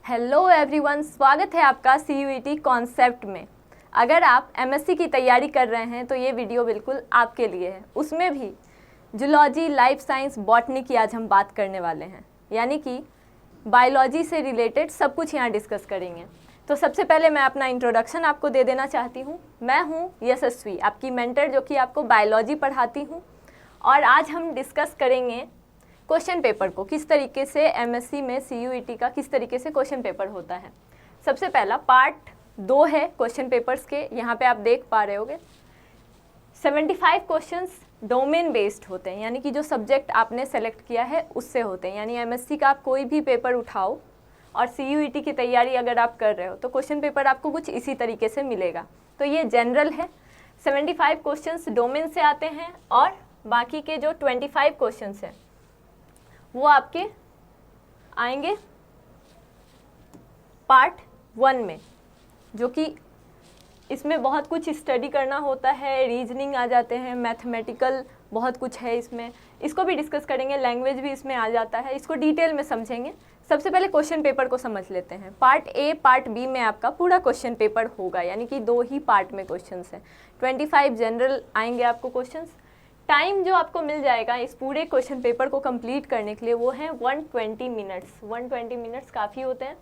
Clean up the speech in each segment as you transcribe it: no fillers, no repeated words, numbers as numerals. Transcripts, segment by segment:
Hello everyone, स्वागत है आपका CUET कॉन्सेप्ट में। अगर आप MSc की तैयारी कर रहे हैं तो ये वीडियो बिल्कुल आपके लिए है। उसमें भी जूलॉजी, लाइफ साइंस, बॉटनी की आज हम बात करने वाले हैं, यानी कि बायोलॉजी से रिलेटेड सब कुछ यहाँ डिस्कस करेंगे। तो सबसे पहले मैं अपना इंट्रोडक्शन आपको दे देना चाहती हूँ। मैं हूँ यशस्वी, आपकी मेंटर जो कि आपको बायोलॉजी पढ़ाती हूँ, और आज हम डिस्कस करेंगे क्वेश्चन पेपर को, किस तरीके से MSc में CUET का किस तरीके से क्वेश्चन पेपर होता है। सबसे पहला पार्ट 2 है क्वेश्चन पेपर्स के। यहाँ पे आप देख पा रहे होगे 75 क्वेश्चंस डोमेन बेस्ड होते हैं, यानी कि जो सब्जेक्ट आपने सेलेक्ट किया है उससे होते हैं। यानी MSc का आप कोई भी पेपर उठाओ और CUET की तैयारी अगर आप कर रहे हो तो क्वेश्चन पेपर आपको कुछ इसी तरीके से मिलेगा। तो ये जनरल है, 75 क्वेश्चंस डोमेन से आते हैं, और बाकी के जो 25 क्वेश्चंस हैं वो आपके आएंगे पार्ट 1 में, जो कि इसमें बहुत कुछ स्टडी करना होता है, रीजनिंग आ जाते हैं, मैथमेटिकल बहुत कुछ है इसमें, इसको भी डिस्कस करेंगे। लैंग्वेज भी इसमें आ जाता है, इसको डिटेल में समझेंगे। सबसे पहले क्वेश्चन पेपर को समझ लेते हैं। पार्ट ए, पार्ट बी में आपका पूरा क्वेश्चन पेपर होगा, यानी कि 2 ही पार्ट में क्वेश्चंस हैं। 25 जनरल आएंगे आपको क्वेश्चंस। टाइम जो आपको मिल जाएगा इस पूरे क्वेश्चन पेपर को कंप्लीट करने के लिए वो है 120 मिनट्स। 120 मिनट्स काफ़ी होते हैं।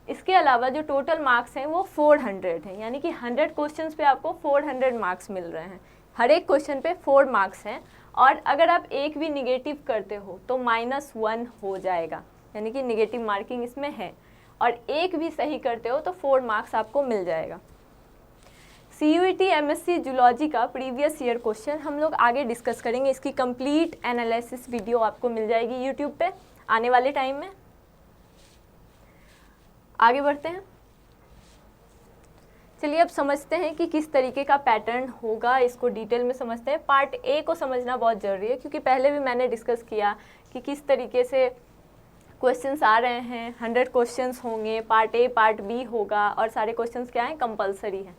इसके अलावा जो टोटल मार्क्स हैं वो 400 हैं, यानी कि 100 क्वेश्चंस पे आपको 400 मार्क्स मिल रहे हैं। हर एक क्वेश्चन पे 4 मार्क्स हैं, और अगर आप एक भी निगेटिव करते हो तो -1 हो जाएगा, यानी कि निगेटिव मार्किंग इसमें है। और एक भी सही करते हो तो 4 मार्क्स आपको मिल जाएगा। CUET MSc जूलॉजी का प्रीवियस ईयर क्वेश्चन हम लोग आगे डिस्कस करेंगे। इसकी कंप्लीट एनालिसिस वीडियो आपको मिल जाएगी यूट्यूब पे आने वाले टाइम में। आगे बढ़ते हैं, चलिए अब समझते हैं कि किस तरीके का पैटर्न होगा, इसको डिटेल में समझते हैं। पार्ट ए को समझना बहुत ज़रूरी है, क्योंकि पहले भी मैंने डिस्कस किया कि किस तरीके से क्वेश्चंस आ रहे हैं। 100 क्वेश्चंस होंगे, पार्ट ए पार्ट बी होगा, और सारे क्वेश्चंस क्या हैं, कंपलसरी हैं।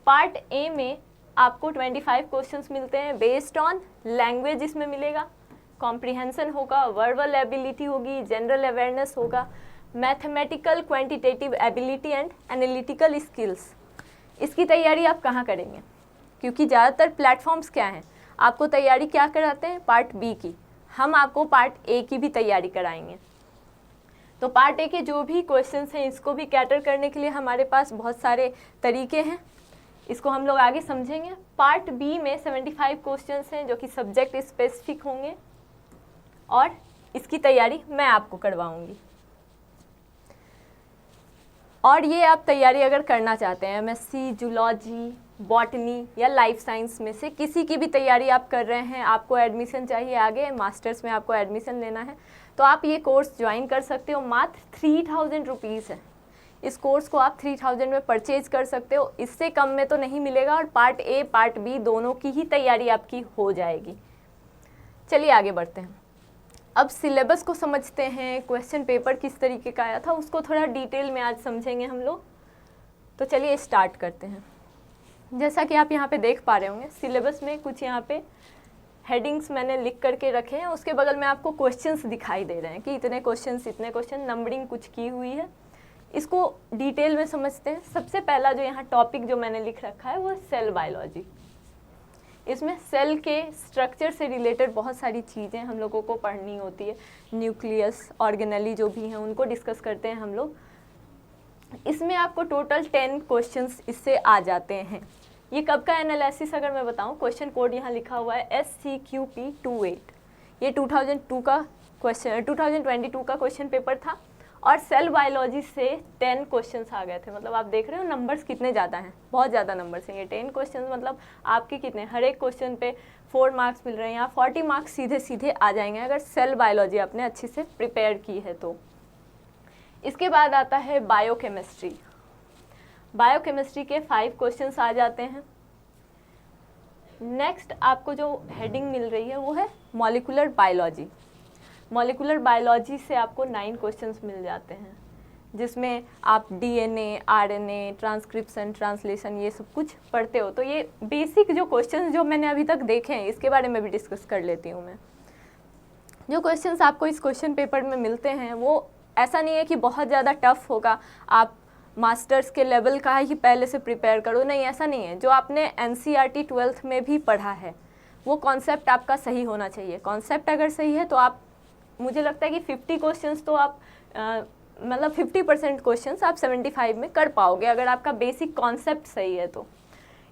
पार्ट ए में आपको 25 क्वेश्चंस मिलते हैं बेस्ड ऑन लैंग्वेज, इसमें मिलेगा, कॉम्प्रिहेंशन होगा, वर्बल एबिलिटी होगी, जनरल अवेयरनेस होगा, mathematical quantitative ability and analytical skills. इसकी तैयारी आप कहाँ करेंगे, क्योंकि ज़्यादातर प्लेटफॉर्म्स क्या हैं, आपको तैयारी क्या कराते हैं, पार्ट बी की। हम आपको पार्ट ए की भी तैयारी कराएंगे। तो पार्ट ए के जो भी क्वेश्चंस हैं इसको भी कैटर करने के लिए हमारे पास बहुत सारे तरीके हैं, इसको हम लोग आगे समझेंगे। पार्ट बी में 75 क्वेश्चंस हैं जो कि सब्जेक्ट स्पेसिफिक होंगे, और इसकी तैयारी मैं आपको करवाऊंगी। और ये आप तैयारी अगर करना चाहते हैं MSc जूलॉजी, बॉटनी या लाइफ साइंस में से किसी की भी तैयारी आप कर रहे हैं, आपको एडमिशन चाहिए आगे, मास्टर्स में आपको एडमिशन लेना है, तो आप ये कोर्स ज्वाइन कर सकते हो। मात्र 3000 रुपीज़ है। इस कोर्स को आप 3000 में परचेज कर सकते हो, इससे कम में तो नहीं मिलेगा, और पार्ट ए पार्ट बी दोनों की ही तैयारी आपकी हो जाएगी। चलिए आगे बढ़ते हैं। अब सिलेबस को समझते हैं, क्वेश्चन पेपर किस तरीके का आया था उसको थोड़ा डिटेल में आज समझेंगे हम लोग। तो चलिए स्टार्ट करते हैं। जैसा कि आप यहाँ पे देख पा रहे होंगे, सिलेबस में कुछ यहाँ पे हेडिंग्स मैंने लिख करके रखे हैं, उसके बगल में आपको क्वेश्चंस दिखाई दे रहे हैं कि इतने क्वेश्चन, नंबरिंग कुछ की हुई है। इसको डिटेल में समझते हैं। सबसे पहला जो यहाँ टॉपिक जो मैंने लिख रखा है वो है सेल बायोलॉजी। इसमें सेल के स्ट्रक्चर से रिलेटेड बहुत सारी चीज़ें हम लोगों को पढ़नी होती है। न्यूक्लियस, ऑर्गेनेली जो भी हैं उनको डिस्कस करते हैं हम लोग। इसमें आपको टोटल 10 क्वेश्चंस इससे आ जाते हैं। ये कब का एनालिसिस अगर मैं बताऊं, क्वेश्चन कोड यहाँ लिखा हुआ है SCQP28। ये 2022 का क्वेश्चन पेपर था, और सेल बायोलॉजी से 10 क्वेश्चंस आ गए थे। मतलब आप देख रहे हो नंबर्स कितने ज़्यादा हैं, बहुत ज़्यादा नंबर्स हैं ये 10 क्वेश्चंस। मतलब आपके कितने, हर एक क्वेश्चन पे 4 मार्क्स मिल रहे हैं, यहाँ 40 मार्क्स सीधे सीधे आ जाएंगे अगर सेल बायोलॉजी आपने अच्छे से प्रिपेयर की है तो। इसके बाद आता है बायोकेमिस्ट्री। बायोकेमिस्ट्री के 5 क्वेश्चंस आ जाते हैं। नेक्स्ट आपको जो हेडिंग मिल रही है वो है मॉलिक्यूलर बायोलॉजी। मॉलिक्यूलर बायोलॉजी से आपको 9 क्वेश्चंस मिल जाते हैं, जिसमें आप DNA, RNA, ट्रांसक्रिप्शन, ट्रांसलेशन ये सब कुछ पढ़ते हो। तो ये बेसिक जो क्वेश्चंस जो मैंने अभी तक देखे हैं इसके बारे में भी डिस्कस कर लेती हूँ मैं। जो क्वेश्चंस आपको इस क्वेश्चन पेपर में मिलते हैं वो ऐसा नहीं है कि बहुत ज़्यादा टफ होगा, आप मास्टर्स के लेवल का ही पहले से प्रिपेयर करो, नहीं ऐसा नहीं है। जो आपने NCERT 12th में भी पढ़ा है वो कॉन्सेप्ट आपका सही होना चाहिए। कॉन्सेप्ट अगर सही है तो आप, मुझे लगता है कि 50 क्वेश्चंस तो आप मतलब 50% क्वेश्चंस आप 75 में कर पाओगे अगर आपका बेसिक कॉन्सेप्ट सही है तो।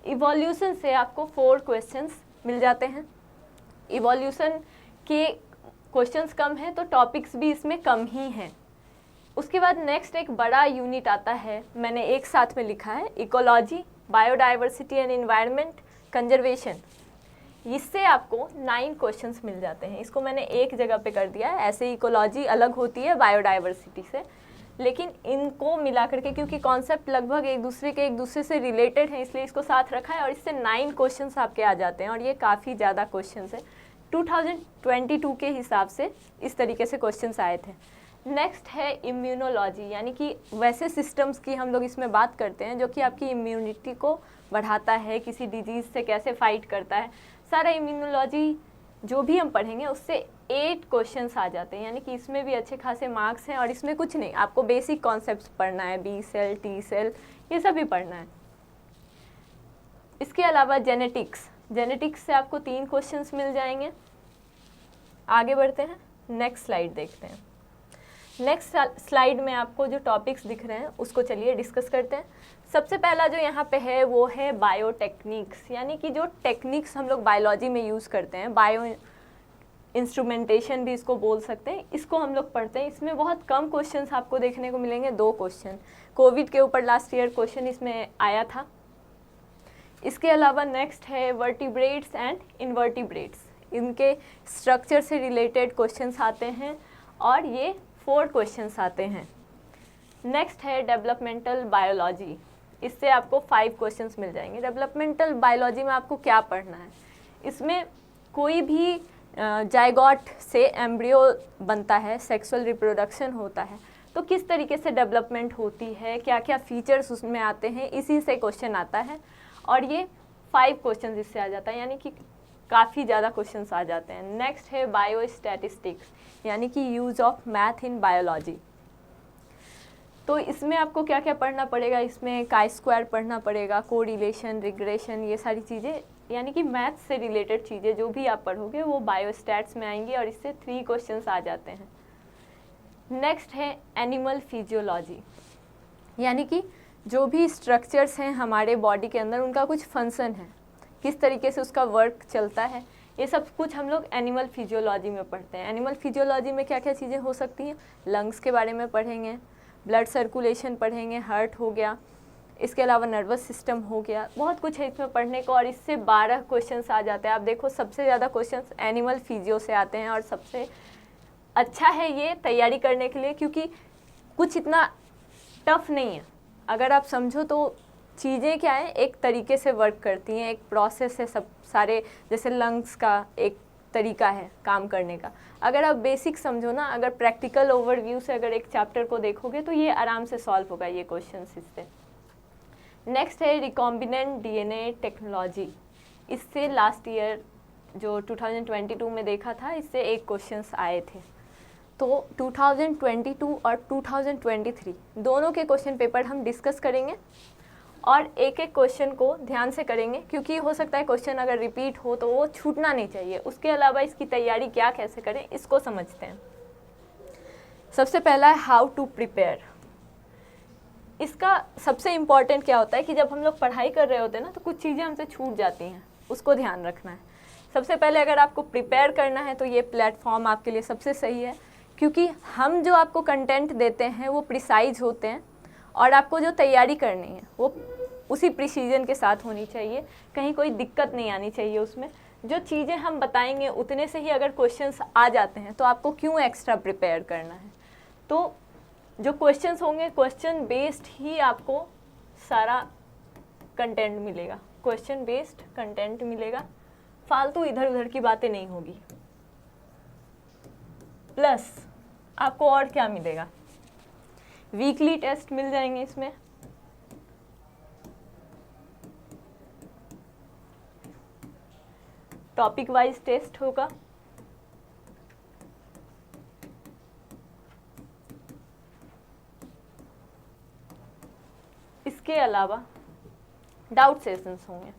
इवोल्यूशन से आपको 4 क्वेश्चंस मिल जाते हैं। इवोल्यूशन के क्वेश्चंस कम हैं तो टॉपिक्स भी इसमें कम ही हैं। उसके बाद नेक्स्ट एक बड़ा यूनिट आता है, मैंने एक साथ में लिखा है, ecology, biodiversity and environment, conservation. इससे आपको 9 क्वेश्चंस मिल जाते हैं। इसको मैंने एक जगह पे कर दिया है, ऐसे इकोलॉजी अलग होती है बायोडाइवर्सिटी से, लेकिन इनको मिला करके क्योंकि कॉन्सेप्ट लगभग एक दूसरे से रिलेटेड हैं इसलिए इसको साथ रखा है और इससे 9 क्वेश्चंस आपके आ जाते हैं और ये काफ़ी ज़्यादा क्वेश्चंस है। 2022 के हिसाब से इस तरीके से क्वेश्चंस आए थे। नेक्स्ट है इम्यूनोलॉजी, यानी कि वैसे सिस्टम्स की हम लोग इसमें बात करते हैं जो कि आपकी इम्यूनिटी को बढ़ाता है, किसी डिजीज़ से कैसे फाइट करता है, सारा इम्यूनोलॉजी जो भी हम पढ़ेंगे उससे 8 क्वेश्चंस आ जाते हैं, यानी कि इसमें भी अच्छे खासे मार्क्स हैं और इसमें कुछ नहीं, आपको बेसिक कॉन्सेप्ट्स पढ़ना है, बी सेल, टी सेल, ये सब भी पढ़ना है। इसके अलावा जेनेटिक्स से आपको 3 क्वेश्चंस मिल जाएंगे। आगे बढ़ते हैं, नेक्स्ट स्लाइड देखते हैं। नेक्स्ट स्लाइड में आपको जो टॉपिक्स दिख रहे हैं उसको चलिए डिस्कस करते हैं। सबसे पहला जो यहाँ पे है वो है बायोटेक्निक्स, यानी कि जो टेक्निक्स हम लोग बायोलॉजी में यूज़ करते हैं, बायो इंस्ट्रूमेंटेशन भी इसको बोल सकते हैं, इसको हम लोग पढ़ते हैं। इसमें बहुत कम क्वेश्चंस आपको देखने को मिलेंगे, 2 क्वेश्चन। कोविड के ऊपर लास्ट ईयर क्वेश्चन इसमें आया था। इसके अलावा नेक्स्ट है वर्टिब्रेट्स एंड इनवर्टिब्रेट्स, इनके स्ट्रक्चर से रिलेटेड क्वेश्चंस आते हैं और ये 4 क्वेश्चंस आते हैं। नेक्स्ट है डेवलपमेंटल बायोलॉजी, इससे आपको 5 क्वेश्चंस मिल जाएंगे। डेवलपमेंटल बायोलॉजी में आपको क्या पढ़ना है, इसमें कोई भी जायगोट से एम्ब्रियो बनता है, सेक्सुअल रिप्रोडक्शन होता है, तो किस तरीके से डेवलपमेंट होती है, क्या क्या फीचर्स उसमें आते हैं, इसी से क्वेश्चन आता है और ये 5 क्वेश्चंस इससे आ जाता है, यानी कि काफ़ी ज़्यादा क्वेश्चंस आ जाते हैं। नेक्स्ट है बायोस्टैटिस्टिक्स, यानी कि use of math in biology. तो इसमें आपको क्या क्या पढ़ना पड़ेगा, इसमें काई स्क्वायर पढ़ना पड़ेगा, कोरिलेशन, रिग्रेशन, ये सारी चीज़ें, यानी कि मैथ से रिलेटेड चीज़ें जो भी आप पढ़ोगे वो बायोस्टैट्स में आएंगी और इससे 3 क्वेश्चंस आ जाते हैं। नेक्स्ट है एनिमल फिजियोलॉजी, यानी कि जो भी स्ट्रक्चर्स हैं हमारे बॉडी के अंदर उनका कुछ फंक्शन है, किस तरीके से उसका वर्क चलता है, ये सब कुछ हम लोग एनिमल फिजियोलॉजी में पढ़ते हैं। एनिमल फिजियोलॉजी में क्या क्या चीज़ें हो सकती हैं, लंग्स के बारे में पढ़ेंगे, ब्लड सर्कुलेशन पढ़ेंगे, हार्ट हो गया, इसके अलावा नर्वस सिस्टम हो गया, बहुत कुछ है इसमें पढ़ने को और इससे 12 क्वेश्चंस आ जाते हैं। आप देखो सबसे ज़्यादा क्वेश्चंस एनिमल फिजियो से आते हैं और सबसे अच्छा है ये तैयारी करने के लिए क्योंकि कुछ इतना टफ नहीं है। अगर आप समझो तो चीज़ें क्या है, एक तरीके से वर्क करती हैं, एक प्रोसेस है, सब सारे जैसे लंग्स का एक तरीका है काम करने का। अगर आप बेसिक समझो ना, अगर प्रैक्टिकल ओवरव्यू से अगर एक चैप्टर को देखोगे तो ये आराम से सॉल्व होगा ये क्वेश्चंस इससे। नेक्स्ट है रिकॉम्बिनेंट डीएनए टेक्नोलॉजी, इससे लास्ट ईयर जो 2022 में देखा था इससे 1 क्वेश्चंस आए थे। तो 2022 और 2023 दोनों के क्वेश्चन पेपर हम डिस्कस करेंगे और एक एक क्वेश्चन को ध्यान से करेंगे क्योंकि हो सकता है क्वेश्चन अगर रिपीट हो तो वो छूटना नहीं चाहिए। उसके अलावा इसकी तैयारी क्या कैसे करें इसको समझते हैं। सबसे पहला है हाउ टू प्रिपेयर। इसका सबसे इम्पॉर्टेंट क्या होता है कि जब हम लोग पढ़ाई कर रहे होते हैं ना तो कुछ चीज़ें हमसे छूट जाती हैं, उसको ध्यान रखना है। सबसे पहले अगर आपको प्रिपेयर करना है तो ये प्लेटफॉर्म आपके लिए सबसे सही है क्योंकि हम जो आपको कंटेंट देते हैं वो प्रिसाइज होते हैं और आपको जो तैयारी करनी है वो उसी प्रिसीजन के साथ होनी चाहिए, कहीं कोई दिक्कत नहीं आनी चाहिए उसमें। जो चीज़ें हम बताएंगे उतने से ही अगर क्वेश्चंस आ जाते हैं तो आपको क्यों एक्स्ट्रा प्रिपेयर करना है। तो जो क्वेश्चंस होंगे क्वेश्चन बेस्ड ही आपको सारा कंटेंट मिलेगा, क्वेश्चन बेस्ड कंटेंट मिलेगा, फालतू इधर उधर की बातें नहीं होगी। प्लस आपको और क्या मिलेगा, वीकली टेस्ट मिल जाएंगे इसमें, टॉपिक वाइज टेस्ट होगा, इसके अलावा डाउट सेशंस होंगे।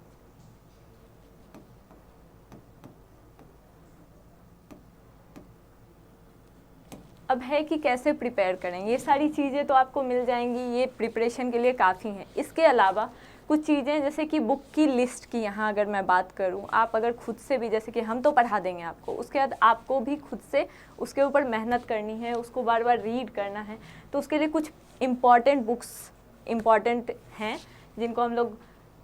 अब है कि कैसे प्रिपेयर करेंगे, ये सारी चीज़ें तो आपको मिल जाएंगी, ये प्रिपरेशन के लिए काफ़ी हैं। इसके अलावा कुछ चीज़ें जैसे कि बुक की लिस्ट की यहाँ अगर मैं बात करूँ, आप अगर खुद से भी, जैसे कि हम तो पढ़ा देंगे आपको, उसके बाद आपको भी खुद से उसके ऊपर मेहनत करनी है, उसको बार बार रीड करना है। तो उसके लिए कुछ इम्पॉर्टेंट बुक्स इम्पॉर्टेंट हैं जिनको हम लोग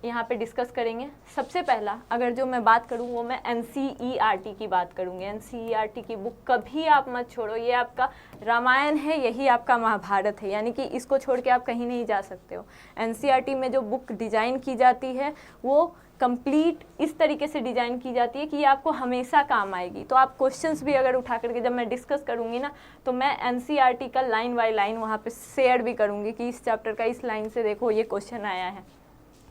यहाँ पे डिस्कस करेंगे। सबसे पहला अगर जो मैं बात करूँ वो मैं NCERT की बात करूँगी। NCERT की बुक कभी आप मत छोड़ो, ये आपका रामायण है, यही आपका महाभारत है, यानी कि इसको छोड़ के आप कहीं नहीं जा सकते हो। NCERT में जो बुक डिज़ाइन की जाती है वो कंप्लीट इस तरीके से डिज़ाइन की जाती है कि ये आपको हमेशा काम आएगी। तो आप क्वेश्चंस भी अगर उठा करके जब मैं डिस्कस करूँगी ना, तो मैं NCERT का लाइन बाय लाइन वहाँ पे शेयर भी करूँगी कि इस चैप्टर का इस लाइन से देखो ये क्वेश्चन आया है,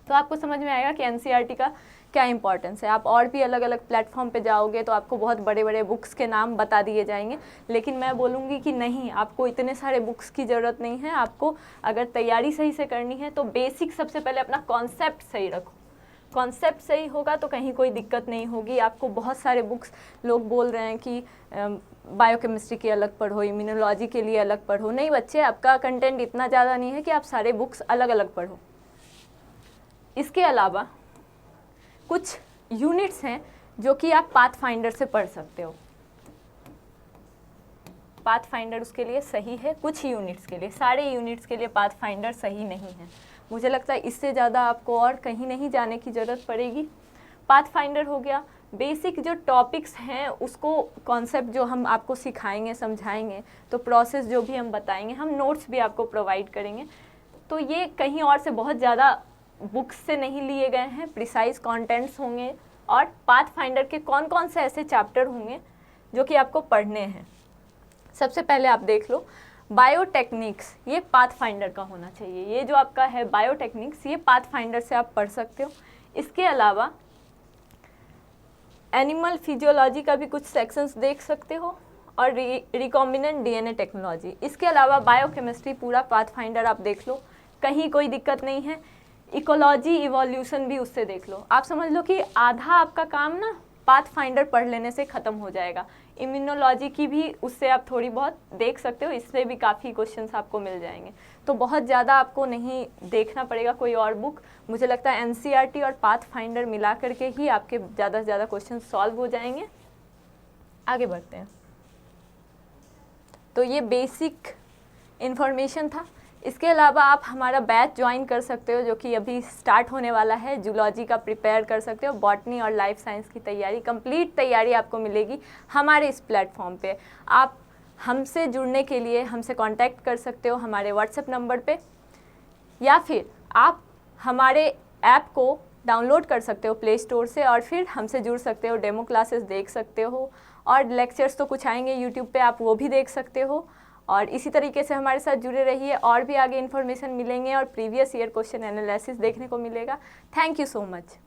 तो आपको समझ में आएगा कि NCERT का क्या इंपॉर्टेंस है। आप और भी अलग अलग प्लेटफॉर्म पे जाओगे तो आपको बहुत बड़े बड़े बुक्स के नाम बता दिए जाएंगे, लेकिन मैं बोलूँगी कि नहीं, आपको इतने सारे बुक्स की ज़रूरत नहीं है। आपको अगर तैयारी सही से करनी है तो बेसिक सबसे पहले अपना कॉन्सेप्ट सही रखो। कॉन्सेप्ट सही होगा तो कहीं कोई दिक्कत नहीं होगी। आपको बहुत सारे बुक्स लोग बोल रहे हैं कि बायोकेमिस्ट्री की अलग पढ़ो, इम्यूनोलॉजी के लिए अलग पढ़ो। नहीं बच्चे, आपका कंटेंट इतना ज़्यादा नहीं है कि आप सारे बुक्स अलग अलग पढ़ो। इसके अलावा कुछ यूनिट्स हैं जो कि आप पाथफाइंडर से पढ़ सकते हो। पाथफाइंडर उसके लिए सही है कुछ यूनिट्स के लिए, सारे यूनिट्स के लिए पाथफाइंडर सही नहीं है। मुझे लगता है इससे ज़्यादा आपको और कहीं नहीं जाने की ज़रूरत पड़ेगी। पाथफाइंडर हो गया, बेसिक जो टॉपिक्स हैं उसको, कॉन्सेप्ट जो हम आपको सिखाएंगे, समझाएंगे, तो प्रोसेस जो भी हम बताएंगे, हम नोट्स भी आपको प्रोवाइड करेंगे। तो ये कहीं और से बहुत ज़्यादा बुक्स से नहीं लिए गए हैं, प्रिसाइज कंटेंट्स होंगे। और पाथफाइंडर के कौन कौन से ऐसे चैप्टर होंगे जो कि आपको पढ़ने हैं। सबसे पहले आप देख लो बायोटेक्निक्स, ये पाथफाइंडर का होना चाहिए। ये जो आपका है बायोटेक्निक्स, ये पाथफाइंडर से आप पढ़ सकते हो। इसके अलावा एनिमल फिजियोलॉजी का भी कुछ सेक्शंस देख सकते हो, और रिकॉम्बिनेंट DNA टेक्नोलॉजी। इसके अलावा बायोकेमिस्ट्री पूरा पाथफाइंडर आप देख लो, कहीं कोई दिक्कत नहीं है। इकोलॉजी इवोल्यूशन भी उससे देख लो। आप समझ लो कि आधा आपका काम ना पाथफाइंडर पढ़ लेने से ख़त्म हो जाएगा। इम्यूनोलॉजी की भी उससे आप थोड़ी बहुत देख सकते हो, इससे भी काफ़ी क्वेश्चंस आपको मिल जाएंगे। तो बहुत ज़्यादा आपको नहीं देखना पड़ेगा कोई और बुक। मुझे लगता है NCERT और पाथफाइंडर मिला करके ही आपके ज़्यादा से ज़्यादा क्वेश्चन सॉल्व हो जाएंगे। आगे बढ़ते हैं। तो ये बेसिक इन्फॉर्मेशन था। इसके अलावा आप हमारा बैच ज्वाइन कर सकते हो जो कि अभी स्टार्ट होने वाला है। जूलॉजी का प्रिपेयर कर सकते हो, बॉटनी और लाइफ साइंस की तैयारी, कंप्लीट तैयारी आपको मिलेगी हमारे इस प्लेटफॉर्म पे। आप हमसे जुड़ने के लिए हमसे कांटेक्ट कर सकते हो हमारे व्हाट्सएप नंबर पे, या फिर आप हमारे ऐप को डाउनलोड कर सकते हो प्ले स्टोर से और फिर हमसे जुड़ सकते हो। डेमो क्लासेस देख सकते हो, और लेक्चर्स तो कुछ आएंगे यूट्यूब पे, आप वो भी देख सकते हो। और इसी तरीके से हमारे साथ जुड़े रहिए, और भी आगे इन्फॉर्मेशन मिलेंगे और प्रीवियस ईयर क्वेश्चन एनालिसिस देखने को मिलेगा। Thank you so much.